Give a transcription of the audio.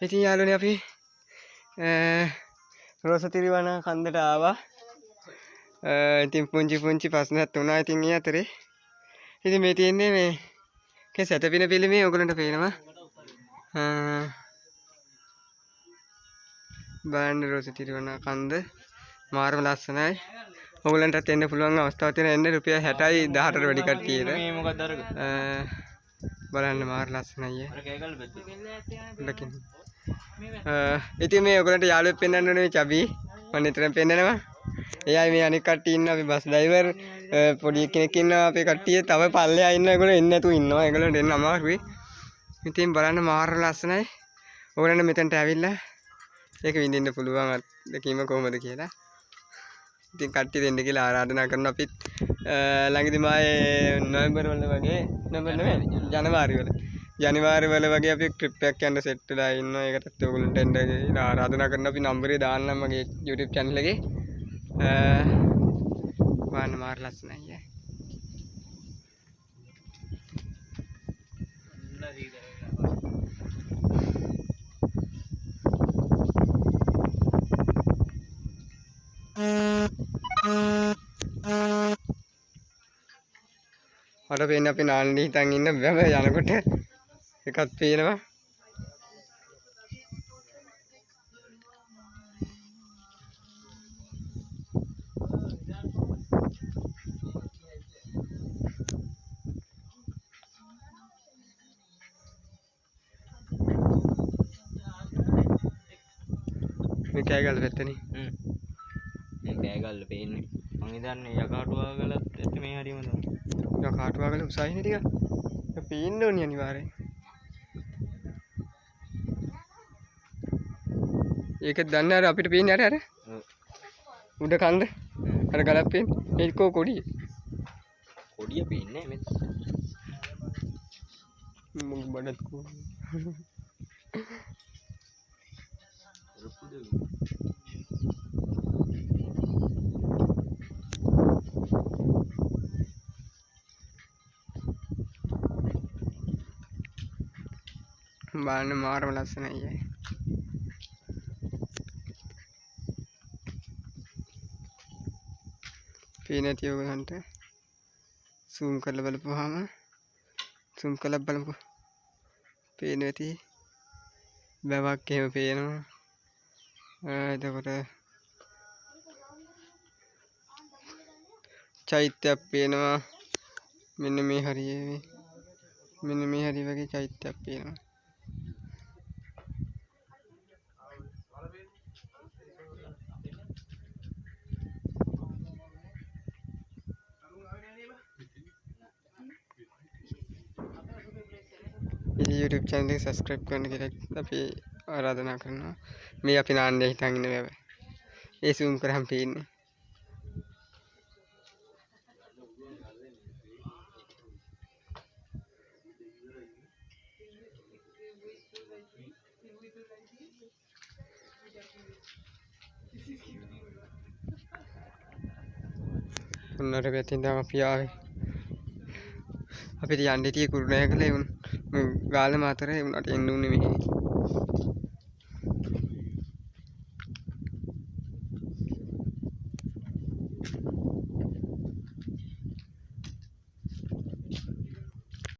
ඉතින් යාළුවනේ අපි රෝසතිරිවන කන්දට ආවා. ඉතින් පුංචි ප්‍රශ්නයක් වුණා ඉතින් ඒ අතරේ. ඉතින් මේ තියෙන්නේ මේ සැතපින පිළිමේ ඔයගලන්ට පේනවා. බලන්න රෝසතිරිවන කන්ද මාරම ලස්සනයි. ඔයගලන්ටත් එන්න පුළුවන් අවස්ථාවක් තියෙනවා. එන්න රුපියල් 60යි 18ට වැඩි කට්ටියට. මේ මොකක්ද අර බලන්න මාර ලස්සනයි. ලකින් ඉතින් මේ ඔයගලන්ට යාළුවෙක් පෙන්වන්න ඕනේ චබි. මම නිතරම පෙන්නනවා. එයයි මේ අනික් කට්ටිය ඉන්නවා. අපි බස් ඩ්‍රයිවර් පොඩි කෙනෙක් ඉන්නවා අපේ කට්ටිය. තව පල්ලෙහා ඉන්න ඒගොල්ලෝ එන්නේ නැතුව ඉන්නවා. ඒගොල්ලන්ට එන්න අමාරුයි. ඉතින් බලන්න මාර ලස්සනයි. ඔයගලන්ට මෙතනට ඇවිල්ලා ඒක විඳින්න පුළුවන් අත්දැකීම කොහොමද කියලා. ඉතින් කට්ටිය දෙන්න කියලා ආරාධනා කරනවා. අපිත් ළඟදිම ආයේ නොවැම්බර් වල වගේ ජනවාරි වල වගේ අපි ට්‍රිප් එකක් යන්න සෙට් වෙලා ඉන්නවා. ඒකටත් ඔයගොල්ලන්ට එන්න කියලා ආරාධනා කරනවා. අපි නම්බරේ දාන්නම් මගේ YouTube channel එකේ. බලන්න මාර ලස්සනයි. අර පේන්නේ අපි නාන්නේ හිටන් ඉන්න බෑ යනකොට එකක් පේනවා. මේ කෑගල්ල පැත්තනේ. මේ කෑගල්ල පේන්නේ. මං හිතන්නේ යකාටුවාගලත් එක්ක මේ හරියම තමයි. යකාටුවාගල උසයිනේ ටික. ඒක පේන්න ඕනි අනිවාර්යෙන්. ඒක දන්නේ අර අපිට පේන්නේ අර උඩ කන්ද. අර ගලක් පේන්නේ. ඒක කොඩිය. කොඩිය පේන්නේ මෙත්. මම බඩත් කෝ. බලන්න මාරම ලස්සනයි. පේන්නේ නැති ඔයගලන්ට zoom කරලා බලපුවාම zoom කරලා බලමුකෝ. පේන්නේ නැති බවක් එහෙම පේනවා. එතකොට චෛත්‍යයක් පේනවා. මෙන්න මේ හරියේ මෙන්න මේ හරිය වගේ චෛත්‍යයක් පේනවා. YouTube channel එක subscribe කරන්න කියලා අපි ආරාධනා කරනවා. මේ අපි නාන්නේ හිටන් ඉන්න බෑ. ඒ zoom කරාම පේන්නේ. උන්නට පැතින් තමයි අපි ආවේ. අපිට යන්න හිටියේ කුරුණෑගල ගාල මාතරේ උනට එන්න උනේ මෙහි.